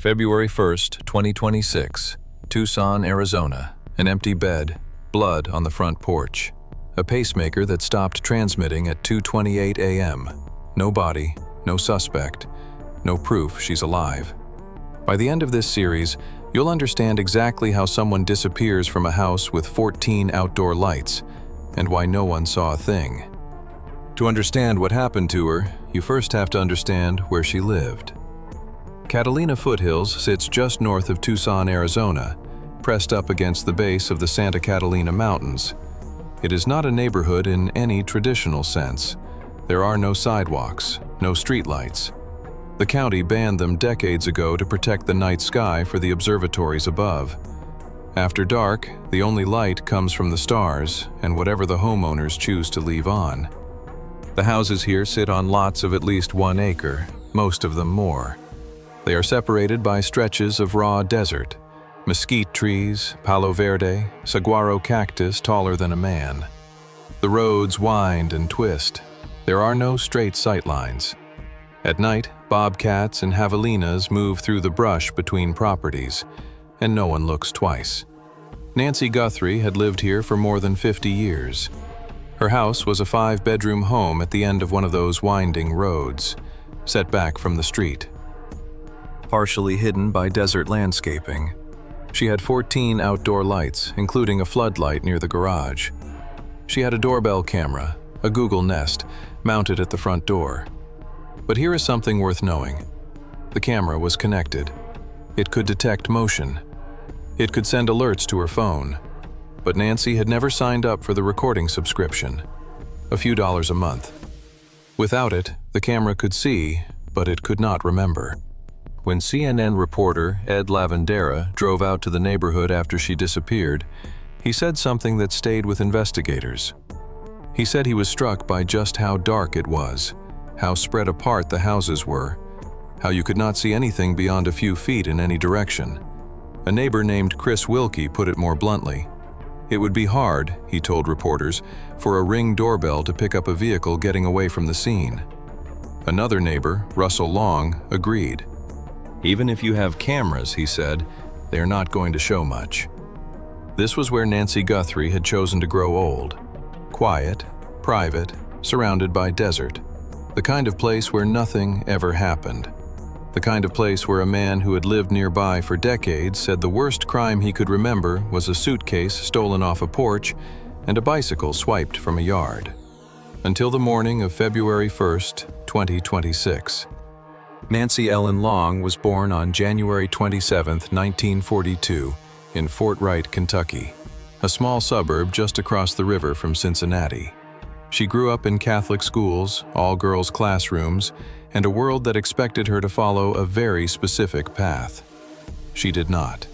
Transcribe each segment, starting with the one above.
February 1st, 2026, Tucson, Arizona. An empty bed, blood on the front porch. A pacemaker that stopped transmitting at 2:28 a.m. No body, no suspect, no proof she's alive. By the end of this series, you'll understand exactly how someone disappears from a house with 14 outdoor lights and why no one saw a thing. To understand what happened to her, you first have to understand where she lived. Catalina Foothills sits just north of Tucson, Arizona, pressed up against the base of the Santa Catalina Mountains. It is not a neighborhood in any traditional sense. There are no sidewalks, no streetlights. The county banned them decades ago to protect the night sky for the observatories above. After dark, the only light comes from the stars and whatever the homeowners choose to leave on. The houses here sit on lots of at least 1 acre, most of them more. They are separated by stretches of raw desert, mesquite trees, palo verde, saguaro cactus taller than a man. The roads wind and twist. There are no straight sight lines. At night, bobcats and javelinas move through the brush between properties, and no one looks twice. Nancy Guthrie had lived here for more than 50 years. Her house was a 5-bedroom home at the end of one of those winding roads, set back from the street. Partially hidden by desert landscaping. She had 14 outdoor lights, including a floodlight near the garage. She had a doorbell camera, a Google Nest, mounted at the front door. But here is something worth knowing. The camera was connected. It could detect motion. It could send alerts to her phone. But Nancy had never signed up for the recording subscription, a few dollars a month. Without it, the camera could see, but it could not remember. When CNN reporter Ed Lavandera drove out to the neighborhood after she disappeared, he said something that stayed with investigators. He said he was struck by just how dark it was, how spread apart the houses were, how you could not see anything beyond a few feet in any direction. A neighbor named Chris Wilkie put it more bluntly. It would be hard, he told reporters, for a Ring doorbell to pick up a vehicle getting away from the scene. Another neighbor, Russell Long, agreed. Even if you have cameras, he said, they are not going to show much. This was where Nancy Guthrie had chosen to grow old. Quiet, private, surrounded by desert. The kind of place where nothing ever happened. The kind of place where a man who had lived nearby for decades said the worst crime he could remember was a suitcase stolen off a porch and a bicycle swiped from a yard. Until the morning of February 1st, 2026. Nancy Ellen Long was born on January 27, 1942, in Fort Wright, Kentucky, a small suburb just across the river from Cincinnati. She grew up in Catholic schools, all-girls classrooms, and a world that expected her to follow a very specific path. She did not.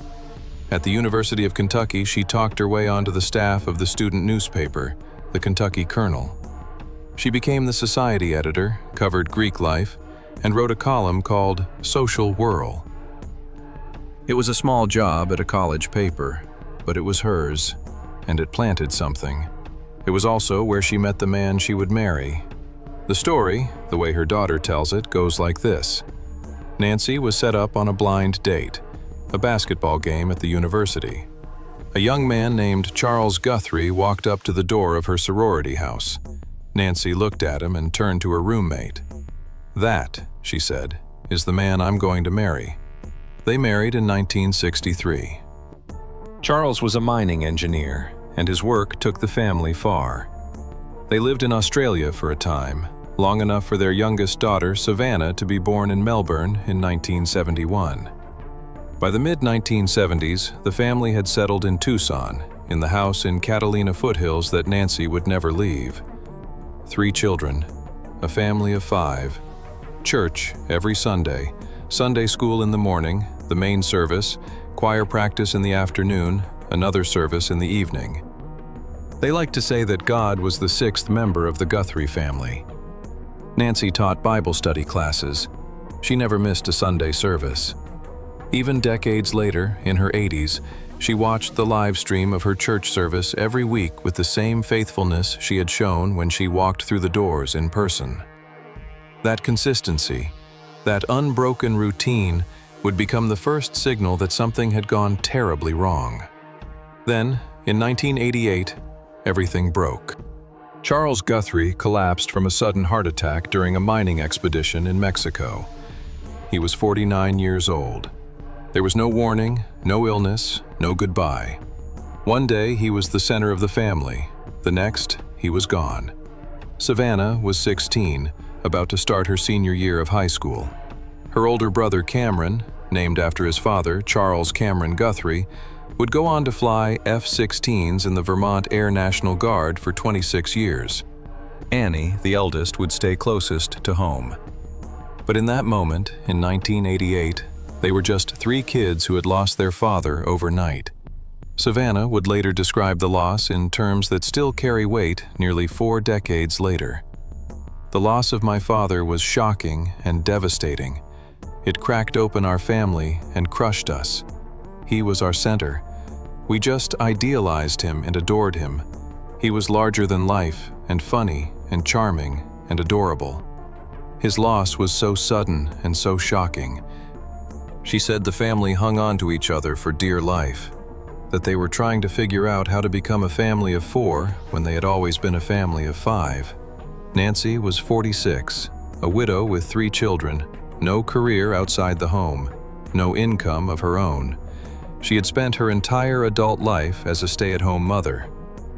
At the University of Kentucky, she talked her way onto the staff of the student newspaper, the Kentucky Colonel. She became the society editor, covered Greek life, and wrote a column called Social Whirl. It was a small job at a college paper, but it was hers, and it planted something. It was also where she met the man she would marry. The story, the way her daughter tells it, goes like this. Nancy was set up on a blind date, a basketball game at the university. A young man named Charles Guthrie walked up to the door of her sorority house. Nancy looked at him and turned to her roommate. "That," she said, "is the man I'm going to marry." They married in 1963. Charles was a mining engineer, and his work took the family far. They lived in Australia for a time, long enough for their youngest daughter, Savannah, to be born in Melbourne in 1971. By the mid-1970s, the family had settled in Tucson, in the house in Catalina Foothills that Nancy would never leave. 3 children, a family of 5, church every Sunday, Sunday school in the morning, the main service, choir practice in the afternoon, another service in the evening. They like to say that God was the 6th member of the Guthrie family. Nancy taught Bible study classes. She never missed a Sunday service. Even decades later, in her 80s, she watched the live stream of her church service every week with the same faithfulness she had shown when she walked through the doors in person. That consistency, that unbroken routine would become the first signal that something had gone terribly wrong. Then, in 1988, everything broke. Charles Guthrie collapsed from a sudden heart attack during a mining expedition in Mexico. He was 49 years old. There was no warning, no illness, no goodbye. One day, he was the center of the family. The next, he was gone. Savannah was 16, about to start her senior year of high school. Her older brother Cameron, named after his father, Charles Cameron Guthrie, would go on to fly F-16s in the Vermont Air National Guard for 26 years. Annie, the eldest, would stay closest to home. But in that moment, in 1988, they were just 3 kids who had lost their father overnight. Savannah would later describe the loss in terms that still carry weight nearly 4 decades later. The loss of my father was shocking and devastating. It cracked open our family and crushed us. He was our center. We just idealized him and adored him. He was larger than life and funny and charming and adorable. His loss was so sudden and so shocking. She said the family hung on to each other for dear life, that they were trying to figure out how to become a family of 4 when they had always been a family of 5. Nancy was 46, a widow with 3 children, no career outside the home, no income of her own. She had spent her entire adult life as a stay-at-home mother.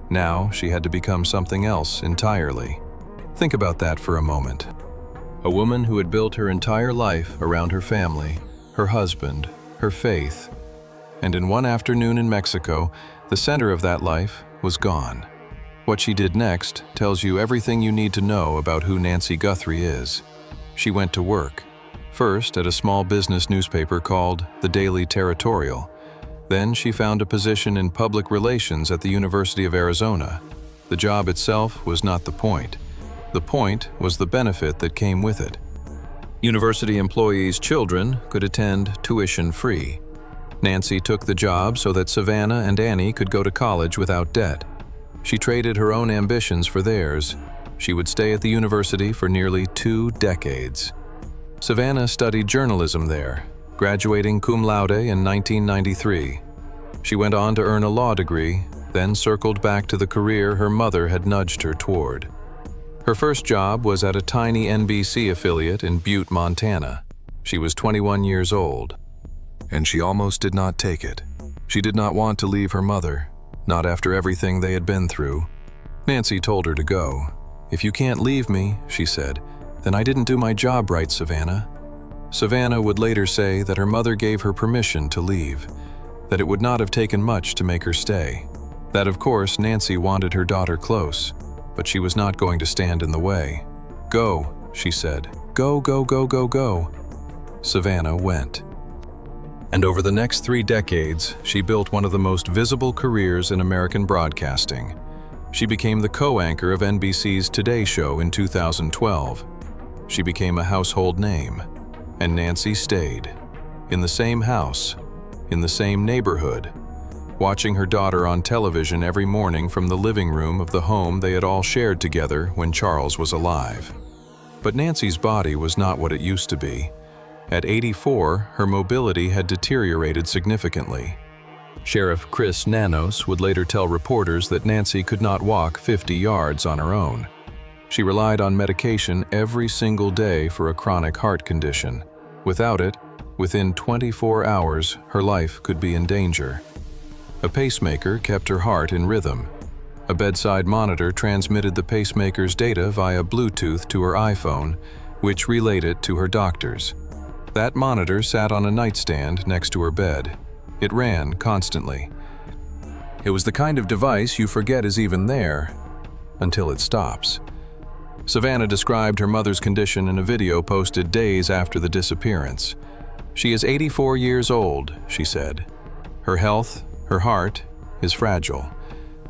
Now she had to become something else entirely. Think about that for a moment. A woman who had built her entire life around her family, her husband, her faith, and in one afternoon in Mexico, the center of that life was gone. What she did next tells you everything you need to know about who Nancy Guthrie is. She went to work, first at a small business newspaper called the Daily Territorial. Then she found a position in public relations at the University of Arizona. The job itself was not the point. The point was the benefit that came with it. University employees' children could attend tuition-free. Nancy took the job so that Savannah and Annie could go to college without debt. She traded her own ambitions for theirs. She would stay at the university for nearly 2 decades. Savannah studied journalism there, graduating cum laude in 1993. She went on to earn a law degree, then circled back to the career her mother had nudged her toward. Her first job was at a tiny NBC affiliate in Butte, Montana. She was 21 years old. And she almost did not take it. She did not want to leave her mother, not after everything they had been through. Nancy told her to go. "If you can't leave me," she said, "then I didn't do my job right, Savannah." Savannah would later say that her mother gave her permission to leave, that it would not have taken much to make her stay. That, of course, Nancy wanted her daughter close, but she was not going to stand in the way. "Go," she said. "Go, go, go, go, go." Savannah went. And over the next 3 decades, she built one of the most visible careers in American broadcasting. She became the co-anchor of NBC's Today Show in 2012. She became a household name, and Nancy stayed. In the same house, in the same neighborhood, watching her daughter on television every morning from the living room of the home they had all shared together when Charles was alive. But Nancy's body was not what it used to be. At 84, her mobility had deteriorated significantly. Sheriff Chris Nanos would later tell reporters that Nancy could not walk 50 yards on her own. She relied on medication every single day for a chronic heart condition. Without it, within 24 hours, her life could be in danger. A pacemaker kept her heart in rhythm. A bedside monitor transmitted the pacemaker's data via Bluetooth to her iPhone, which relayed it to her doctors. That monitor sat on a nightstand next to her bed. It ran constantly. It was the kind of device you forget is even there until it stops. Savannah described her mother's condition in a video posted days after the disappearance. "She is 84 years old," she said. "Her health, her heart, is fragile.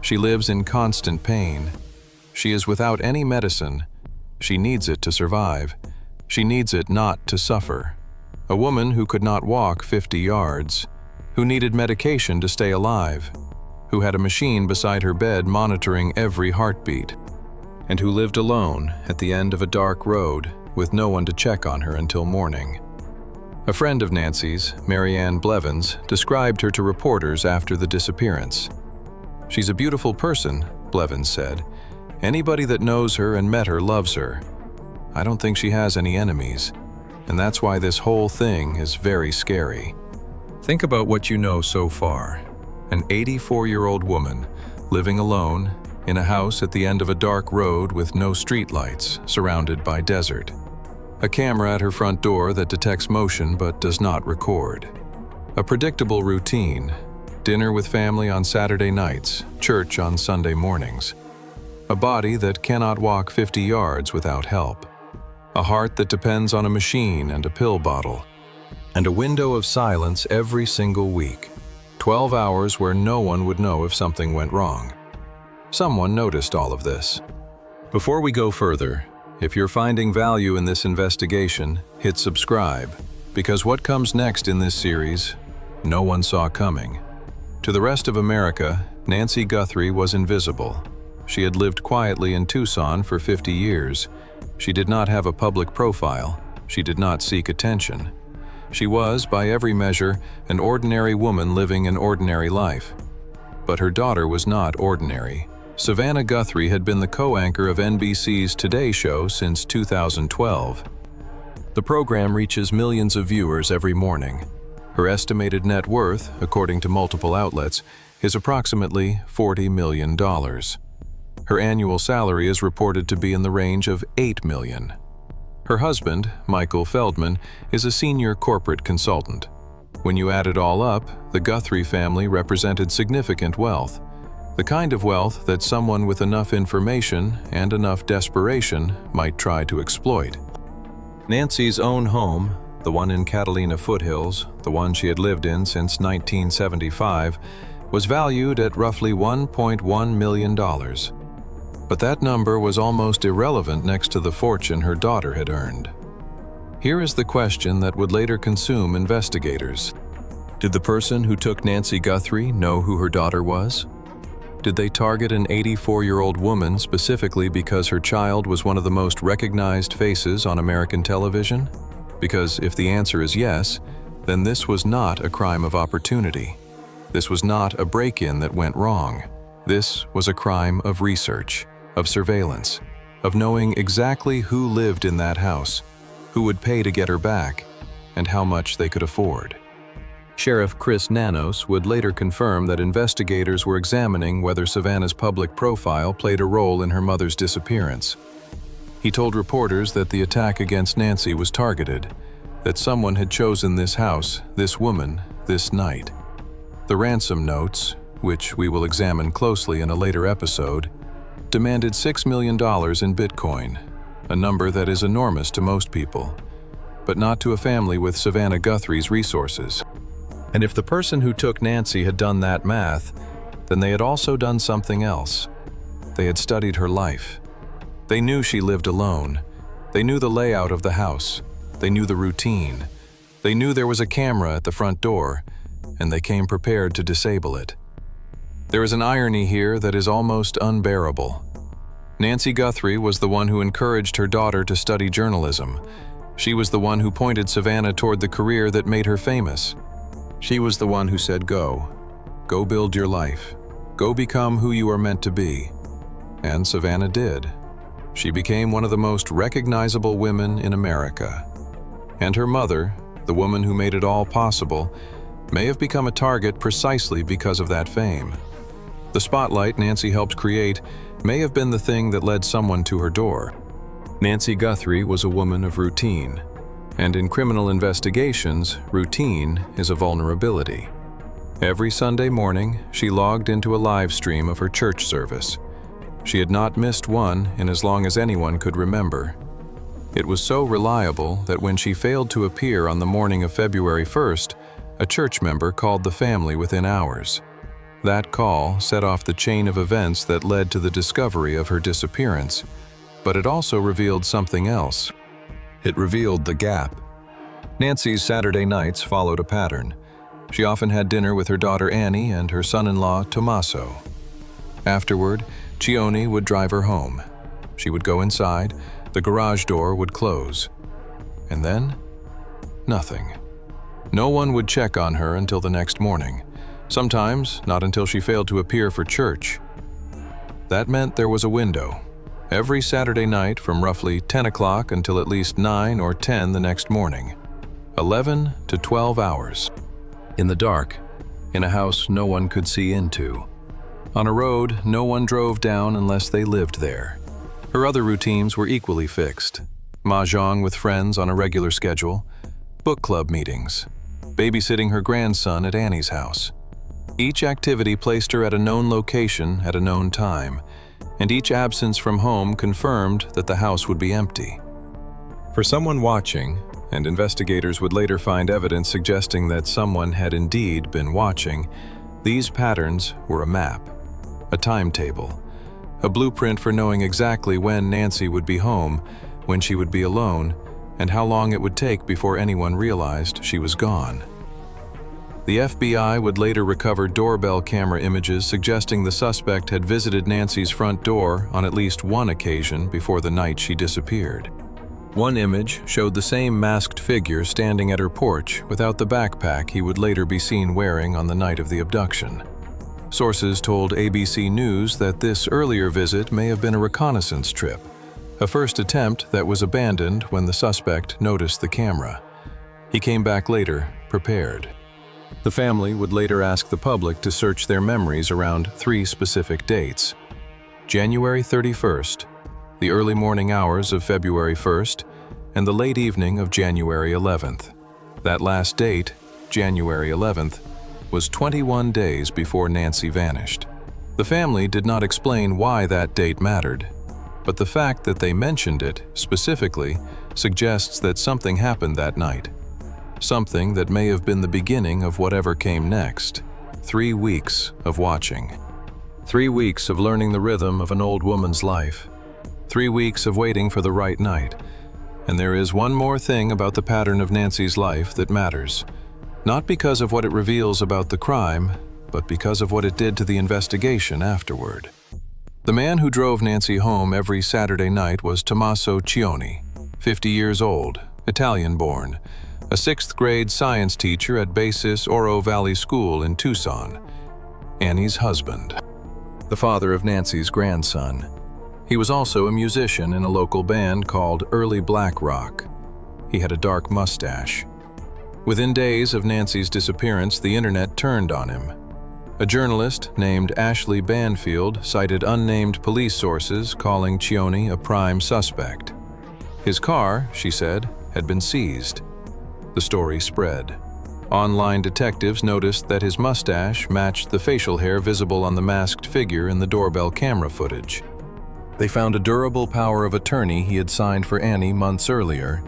She lives in constant pain. She is without any medicine. She needs it to survive. She needs it not to suffer. A woman who could not walk 50 yards, who needed medication to stay alive, who had a machine beside her bed monitoring every heartbeat, and who lived alone at the end of a dark road with no one to check on her until morning. A friend of Nancy's, Marianne Blevins, described her to reporters after the disappearance. "She's a beautiful person," Blevins said. "Anybody that knows her and met her loves her. I don't think she has any enemies, and that's why this whole thing is very scary." Think about what you know so far. An 84-year-old woman living alone in a house at the end of a dark road with no streetlights, surrounded by desert. A camera at her front door that detects motion but does not record. A predictable routine: dinner with family on Saturday nights, church on Sunday mornings. A body that cannot walk 50 yards without help. A heart that depends on a machine and a pill bottle. And a window of silence every single week. 12 hours where no one would know if something went wrong. Someone noticed all of this. Before we go further, if you're finding value in this investigation, hit subscribe, because what comes next in this series, no one saw coming. To the rest of America, Nancy Guthrie was invisible. She had lived quietly in Tucson for 50 years. She did not have a public profile. She did not seek attention. She was, by every measure, an ordinary woman living an ordinary life. But her daughter was not ordinary. Savannah Guthrie had been the co-anchor of NBC's Today Show since 2012. The program reaches millions of viewers every morning. Her estimated net worth, according to multiple outlets, is approximately $40 million. Her annual salary is reported to be in the range of $8 million. Her husband, Michael Feldman, is a senior corporate consultant. When you add it all up, the Guthrie family represented significant wealth. The kind of wealth that someone with enough information and enough desperation might try to exploit. Nancy's own home, the one in Catalina Foothills, the one she had lived in since 1975, was valued at roughly $1.1 million. But that number was almost irrelevant next to the fortune her daughter had earned. Here is the question that would later consume investigators. Did the person who took Nancy Guthrie know who her daughter was? Did they target an 84-year-old woman specifically because her child was one of the most recognized faces on American television? Because if the answer is yes, then this was not a crime of opportunity. This was not a break-in that went wrong. This was a crime of research, of surveillance, of knowing exactly who lived in that house, who would pay to get her back, and how much they could afford. Sheriff Chris Nanos would later confirm that investigators were examining whether Savannah's public profile played a role in her mother's disappearance. He told reporters that the attack against Nancy was targeted, that someone had chosen this house, this woman, this night. The ransom notes, which we will examine closely in a later episode, demanded $6 million in Bitcoin, a number that is enormous to most people, but not to a family with Savannah Guthrie's resources. And if the person who took Nancy had done that math, then they had also done something else. They had studied her life. They knew she lived alone. They knew the layout of the house. They knew the routine. They knew there was a camera at the front door, and they came prepared to disable it. There is an irony here that is almost unbearable. Nancy Guthrie was the one who encouraged her daughter to study journalism. She was the one who pointed Savannah toward the career that made her famous. She was the one who said, "Go. Go build your life. Go become who you are meant to be." And Savannah did. She became one of the most recognizable women in America. And her mother, the woman who made it all possible, may have become a target precisely because of that fame. The spotlight Nancy helped create may have been the thing that led someone to her door. Nancy Guthrie was a woman of routine. And in criminal investigations, routine is a vulnerability. Every Sunday morning, she logged into a live stream of her church service. She had not missed one in as long as anyone could remember. It was so reliable that when she failed to appear on the morning of February 1st, a church member called the family within hours. That call set off the chain of events that led to the discovery of her disappearance, but it also revealed something else. It revealed the gap. Nancy's Saturday nights followed a pattern. She often had dinner with her daughter Annie and her son-in-law Tommaso. Afterward, Chione would drive her home. She would go inside, the garage door would close. And then, nothing. No one would check on her until the next morning, sometimes not until she failed to appear for church. That meant there was a window, every Saturday night from roughly 10 o'clock until at least 9 or 10 the next morning. 11 to 12 hours. In the dark, in a house no one could see into. On a road no one drove down unless they lived there. Her other routines were equally fixed. Mahjong with friends on a regular schedule, book club meetings, babysitting her grandson at Annie's house. Each activity placed her at a known location at a known time, and each absence from home confirmed that the house would be empty. For someone watching, and investigators would later find evidence suggesting that someone had indeed been watching, these patterns were a map, a timetable, a blueprint for knowing exactly when Nancy would be home, when she would be alone, and how long it would take before anyone realized she was gone. The FBI would later recover doorbell camera images suggesting the suspect had visited Nancy's front door on at least one occasion before the night she disappeared. One image showed the same masked figure standing at her porch without the backpack he would later be seen wearing on the night of the abduction. Sources told ABC News that this earlier visit may have been a reconnaissance trip, a first attempt that was abandoned when the suspect noticed the camera. He came back later, prepared. The family would later ask the public to search their memories around 3 specific dates: January 31st, the early morning hours of February 1st, and the late evening of January 11th. That last date, January 11th, was 21 days before Nancy vanished. The family did not explain why that date mattered, but the fact that they mentioned it specifically suggests that something happened that night. Something that may have been the beginning of whatever came next. 3 weeks of watching. 3 weeks of learning the rhythm of an old woman's life. 3 weeks of waiting for the right night. And there is one more thing about the pattern of Nancy's life that matters. Not because of what it reveals about the crime, but because of what it did to the investigation afterward. The man who drove Nancy home every Saturday night was Tommaso Cioni, 50 years old, Italian-born, a 6th grade science teacher at Basis Oro Valley School in Tucson, Annie's husband, the father of Nancy's grandson. He was also a musician in a local band called Early Black Rock. He had a dark mustache. Within days of Nancy's disappearance, the internet turned on him. A journalist named Ashley Banfield cited unnamed police sources calling Cioni a prime suspect. His car, she said, had been seized. The story spread. Online detectives noticed that his mustache matched the facial hair visible on the masked figure in the doorbell camera footage. They found a durable power of attorney he had signed for Annie months earlier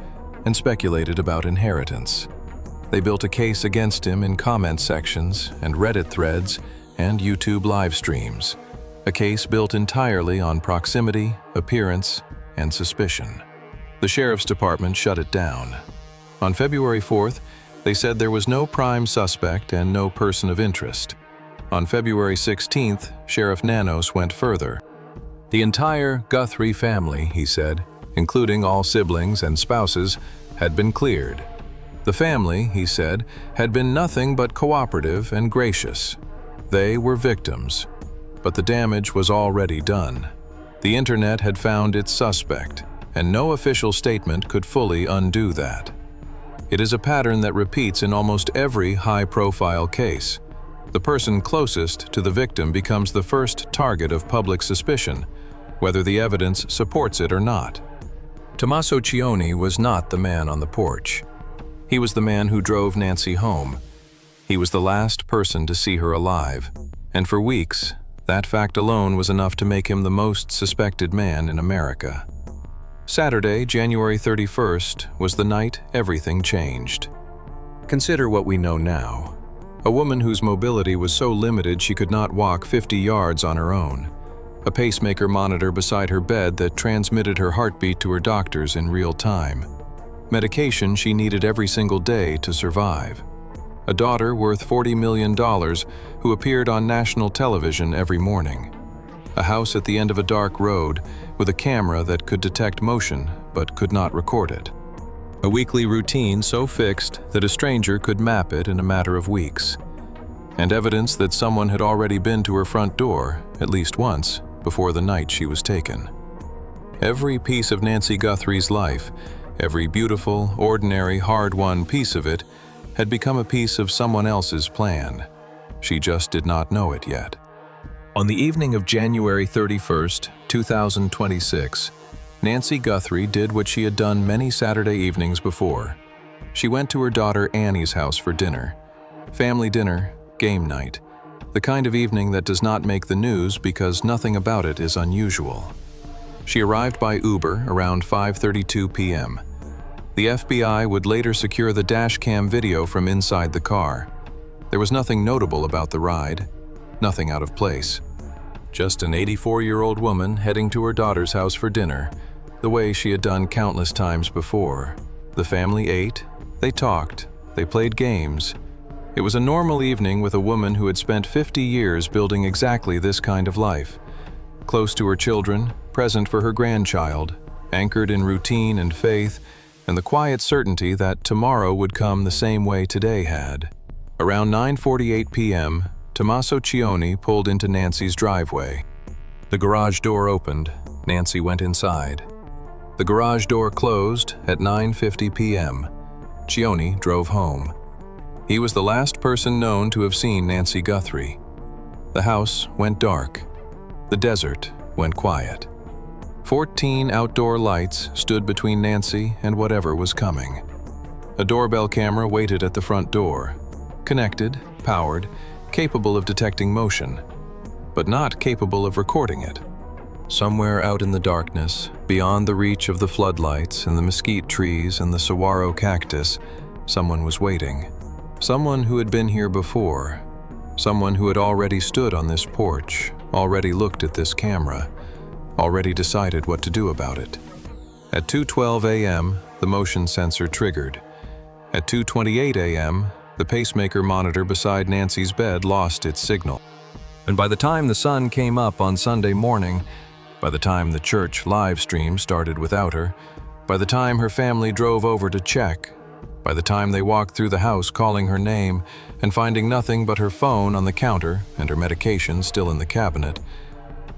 and speculated about inheritance. They built a case against him in comment sections and Reddit threads and YouTube live streams, a case built entirely on proximity, appearance, and suspicion. The sheriff's department shut it down. On February 4th, they said there was no prime suspect and no person of interest. On February 16th, Sheriff Nanos went further. The entire Guthrie family, he said, including all siblings and spouses, had been cleared. The family, he said, had been nothing but cooperative and gracious. They were victims, but the damage was already done. The internet had found its suspect, and no official statement could fully undo that. It is a pattern that repeats in almost every high-profile case. The person closest to the victim becomes the first target of public suspicion, whether the evidence supports it or not. Tommaso Cioni was not the man on the porch. He was the man who drove Nancy home. He was the last person to see her alive, and for weeks, that fact alone was enough to make him the most suspected man in America. Saturday, January 31st, was the night everything changed. Consider what we know now. A woman whose mobility was so limited she could not walk 50 yards on her own. A pacemaker monitor beside her bed that transmitted her heartbeat to her doctors in real time. Medication she needed every single day to survive. A daughter worth $40 million who appeared on national television every morning. A house at the end of a dark road with a camera that could detect motion but could not record it. A weekly routine so fixed that a stranger could map it in a matter of weeks. And evidence that someone had already been to her front door, at least once, before the night she was taken. Every piece of Nancy Guthrie's life, every beautiful, ordinary, hard-won piece of it, had become a piece of someone else's plan. She just did not know it yet. On the evening of January 31st, 2026, Nancy Guthrie did what she had done many Saturday evenings before. She went to her daughter Annie's house for dinner. Family dinner, game night. The kind of evening that does not make the news because nothing about it is unusual. She arrived by Uber around 5:32 p.m. The FBI would later secure the dashcam video from inside the car. There was nothing notable about the ride, nothing out of place. Just an 84-year-old woman heading to her daughter's house for dinner, the way she had done countless times before. The family ate, they talked, they played games. It was a normal evening with a woman who had spent 50 years building exactly this kind of life. Close to her children, present for her grandchild, anchored in routine and faith, and the quiet certainty that tomorrow would come the same way today had. Around 9:48 p.m., Tommaso Cioni pulled into Nancy's driveway. The garage door opened. Nancy went inside. The garage door closed at 9:50 p.m. Cioni drove home. He was the last person known to have seen Nancy Guthrie. The house went dark. The desert went quiet. 14 outdoor lights stood between Nancy and whatever was coming. A doorbell camera waited at the front door, connected, powered, capable of detecting motion, but not capable of recording it. Somewhere out in the darkness, beyond the reach of the floodlights and the mesquite trees and the saguaro cactus, someone was waiting. Someone who had been here before. Someone who had already stood on this porch, already looked at this camera, already decided what to do about it. At 2:12 a.m., the motion sensor triggered. At 2:28 a.m., the pacemaker monitor beside Nancy's bed lost its signal. And by the time the sun came up on Sunday morning, by the time the church live stream started without her, by the time her family drove over to check, by the time they walked through the house calling her name and finding nothing but her phone on the counter and her medication still in the cabinet,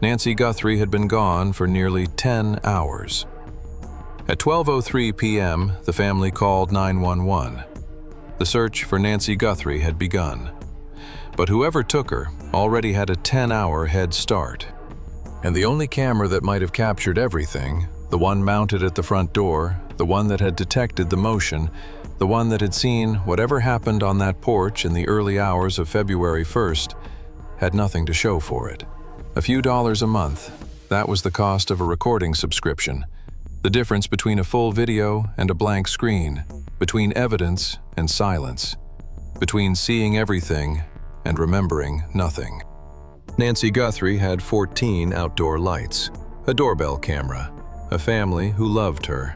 Nancy Guthrie had been gone for nearly 10 hours. At 12:03 p.m., the family called 911. The search for Nancy Guthrie had begun. But whoever took her already had a 10-hour head start. And the only camera that might have captured everything, the one mounted at the front door, the one that had detected the motion, the one that had seen whatever happened on that porch in the early hours of February 1st, had nothing to show for it. A few dollars a month, that was the cost of a recording subscription. The difference between a full video and a blank screen, between evidence and silence, between seeing everything and remembering nothing. Nancy Guthrie had 14 outdoor lights, a doorbell camera, a family who loved her,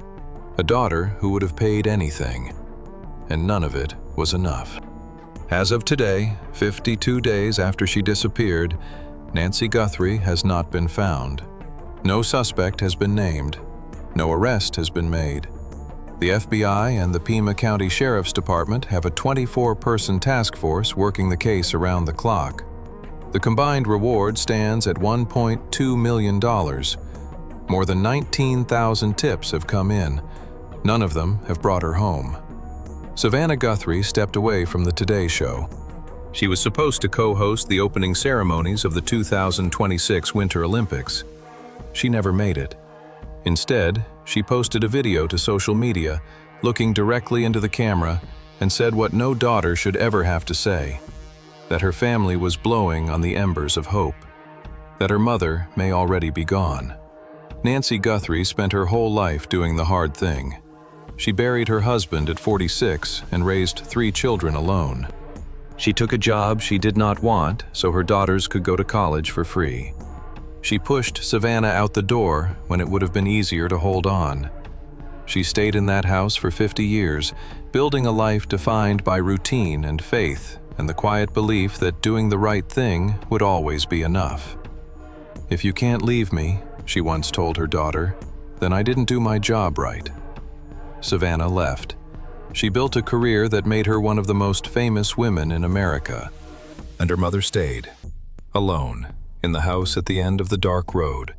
a daughter who would have paid anything, and none of it was enough. As of today, 52 days after she disappeared, Nancy Guthrie has not been found. No suspect has been named. No arrest has been made. The FBI and the Pima County Sheriff's Department have a 24-person task force working the case around the clock. The combined reward stands at $1.2 million. More than 19,000 tips have come in. None of them have brought her home. Savannah Guthrie stepped away from the Today Show. She was supposed to co-host the opening ceremonies of the 2026 Winter Olympics. She never made it. Instead, she posted a video to social media, looking directly into the camera, and said what no daughter should ever have to say: that her family was blowing on the embers of hope, that her mother may already be gone. Nancy Guthrie spent her whole life doing the hard thing. She buried her husband at 46 and raised 3 children alone. She took a job she did not want so her daughters could go to college for free. She pushed Savannah out the door when it would have been easier to hold on. She stayed in that house for 50 years, building a life defined by routine and faith and the quiet belief that doing the right thing would always be enough. "If you can't leave me," she once told her daughter, "then I didn't do my job right." Savannah left. She built a career that made her one of the most famous women in America. And her mother stayed, alone, in the house at the end of the dark road,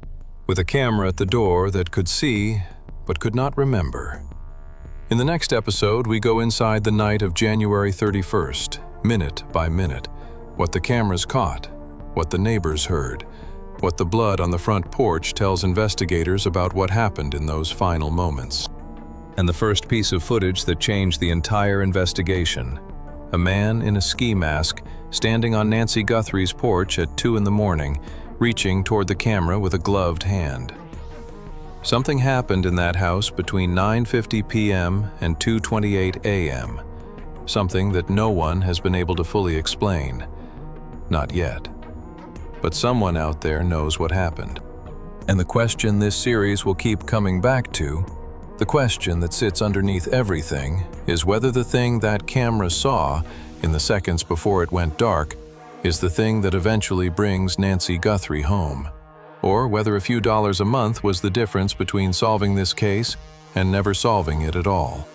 with a camera at the door that could see, but could not remember. In the next episode, we go inside the night of January 31st, minute by minute, what the cameras caught, what the neighbors heard, what the blood on the front porch tells investigators about what happened in those final moments. And the first piece of footage that changed the entire investigation. A man in a ski mask standing on Nancy Guthrie's porch at 2 in the morning, reaching toward the camera with a gloved hand. Something happened in that house between 9:50 p.m. and 2:28 a.m. Something that no one has been able to fully explain. Not yet. But someone out there knows what happened. And the question this series will keep coming back to, the question that sits underneath everything, is whether the thing that camera saw in the seconds before it went dark is the thing that eventually brings Nancy Guthrie home, or whether a few dollars a month was the difference between solving this case and never solving it at all.